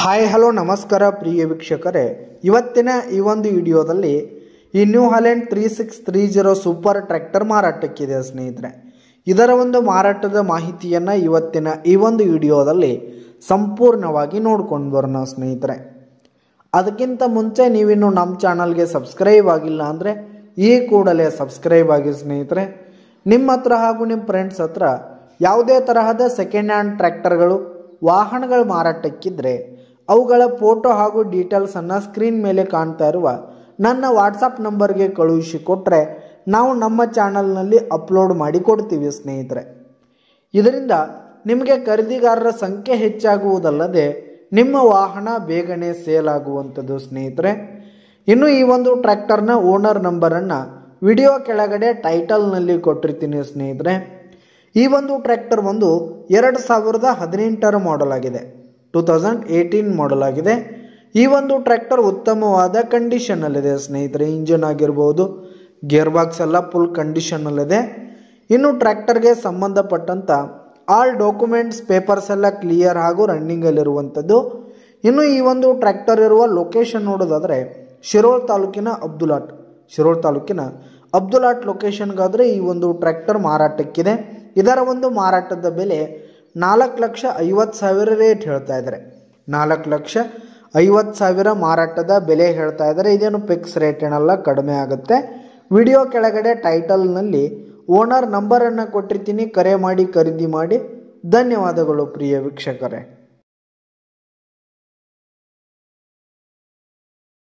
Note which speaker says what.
Speaker 1: Hi hello ನಮಸ್ಕಾರ ಪ್ರಿಯ ವೀಕ್ಷಕರೇ, ಇವತ್ತಿನ ಈ ಒಂದು ವಿಡಿಯೋದಲ್ಲಿ ಈ ನ್ಯೂ ಹಾಲೆಂಡ್ 3630 ಸೂಪರ್ ಟ್ರ್ಯಾಕ್ಟರ್ ಮಾರಾಟಕ್ಕಿದೆ ಸ್ನೇಹಿತರೆ. ಇದರ ಒಂದು ಮಾರಾಟದ ಮಾಹಿತಿಯನ್ನು ಇವತ್ತಿನ ಈ ಒಂದು ವಿಡಿಯೋದಲ್ಲಿ ಸಂಪೂರ್ಣವಾಗಿ ನೋಡ್ಕೊಂಡು ಬರೋಣ ಸ್ನೇಹಿತರೆ. ಅದಕ್ಕಿಂತ ಮುಂಚೆ ನೀವಿನ್ನು ನಮ್ಮ ಚಾನಲ್ಗೆ ಸಬ್ಸ್ಕ್ರೈಬ್ ಆಗಿಲ್ಲ ಅಂದರೆ ಈ ಕೂಡಲೇ ಸಬ್ಸ್ಕ್ರೈಬ್ ಆಗಿ ಸ್ನೇಹಿತರೆ. ನಿಮ್ಮ ಹತ್ರ ಹಾಗೂ ನಿಮ್ಮ ಫ್ರೆಂಡ್ಸ್ ಹತ್ರ ಯಾವುದೇ ತರಹದ ಸೆಕೆಂಡ್ ಹ್ಯಾಂಡ್ ಟ್ರ್ಯಾಕ್ಟರ್ಗಳು ವಾಹನಗಳು ಮಾರಾಟಕ್ಕಿದ್ರೆ ಅವುಗಳ ಫೋಟೋ ಹಾಗೂ ಡೀಟೇಲ್ಸನ್ನು ಸ್ಕ್ರೀನ್ ಮೇಲೆ ಕಾಣ್ತಾ ಇರುವ ನನ್ನ ವಾಟ್ಸಪ್ ನಂಬರ್ಗೆ ಕಳುಹಿಸಿಕೊಟ್ರೆ ನಾವು ನಮ್ಮ ಚಾನಲ್ನಲ್ಲಿ ಅಪ್ಲೋಡ್ ಮಾಡಿ ಕೊಡ್ತೀವಿ ಸ್ನೇಹಿತರೆ. ಇದರಿಂದ ನಿಮಗೆ ಖರೀದಿಗಾರರ ಸಂಖ್ಯೆ ಹೆಚ್ಚಾಗುವುದಲ್ಲದೆ ನಿಮ್ಮ ವಾಹನ ಬೇಗನೆ ಸೇಲ್ ಆಗುವಂಥದ್ದು ಸ್ನೇಹಿತರೆ. ಇನ್ನು ಈ ಒಂದು ಟ್ರ್ಯಾಕ್ಟರ್ನ ಓನರ್ ನಂಬರನ್ನು ವಿಡಿಯೋ ಕೆಳಗಡೆ ಟೈಟಲ್ನಲ್ಲಿ ಕೊಟ್ಟಿರ್ತೀನಿ ಸ್ನೇಹಿತರೆ. ಈ ಒಂದು ಟ್ರ್ಯಾಕ್ಟರ್ ಒಂದು 2018 ಮಾಡೆಲ್ ಆಗಿದೆ, 2018 ಮಾಡೆಲ್ ಆಗಿದೆ. ಈ ಒಂದು ಟ್ರ್ಯಾಕ್ಟರ್ ಉತ್ತಮವಾದ ಕಂಡೀಷನ್ನಲ್ಲಿದೆ ಸ್ನೇಹಿತರೆ. ಇಂಜಿನ್ ಆಗಿರ್ಬೋದು, ಗೇರ್ ಬಾಕ್ಸ್ ಎಲ್ಲ ಫುಲ್ ಕಂಡೀಷನ್ನಲ್ಲಿದೆ. ಇನ್ನು ಟ್ರ್ಯಾಕ್ಟರ್ಗೆ ಸಂಬಂಧಪಟ್ಟಂಥ ಆಲ್ ಡಾಕ್ಯುಮೆಂಟ್ಸ್ ಪೇಪರ್ಸ್ ಎಲ್ಲ ಕ್ಲಿಯರ್ ಹಾಗೂ ರನ್ನಿಂಗಲ್ಲಿರುವಂಥದ್ದು. ಇನ್ನು ಈ ಒಂದು ಟ್ರ್ಯಾಕ್ಟರ್ ಇರುವ ಲೊಕೇಶನ್ ನೋಡೋದಾದರೆ ಶಿರೋಳ್ ತಾಲೂಕಿನ ಅಬ್ದುಲಾಟ್ ಲೊಕೇಶನ್ಗಾದರೆ ಈ ಒಂದು ಟ್ರ್ಯಾಕ್ಟರ್ ಮಾರಾಟಕ್ಕಿದೆ. ಇದರ ಒಂದು ಮಾರಾಟದ ಬೆಲೆ 4,50,000 ರೇಟ್ ಹೇಳ್ತಾ ಇದ್ದಾರೆ. 4,50,000 ಮಾರಾಟದ ಬೆಲೆ ಹೇಳ್ತಾ ಇದ್ದಾರೆ. ಇದೇನು ಫಿಕ್ಸ್ ರೇಟ್ ಏನಲ್ಲ, ಕಡಿಮೆ ಆಗುತ್ತೆ. ವಿಡಿಯೋ ಕೆಳಗಡೆ ಟೈಟಲ್ನಲ್ಲಿ ಓನರ್ ನಂಬರನ್ನು ಕೊಟ್ಟಿರ್ತೀನಿ, ಕರೆ ಮಾಡಿ ಖರೀದಿ ಮಾಡಿ. ಧನ್ಯವಾದಗಳು ಪ್ರಿಯ ವೀಕ್ಷಕರೇ.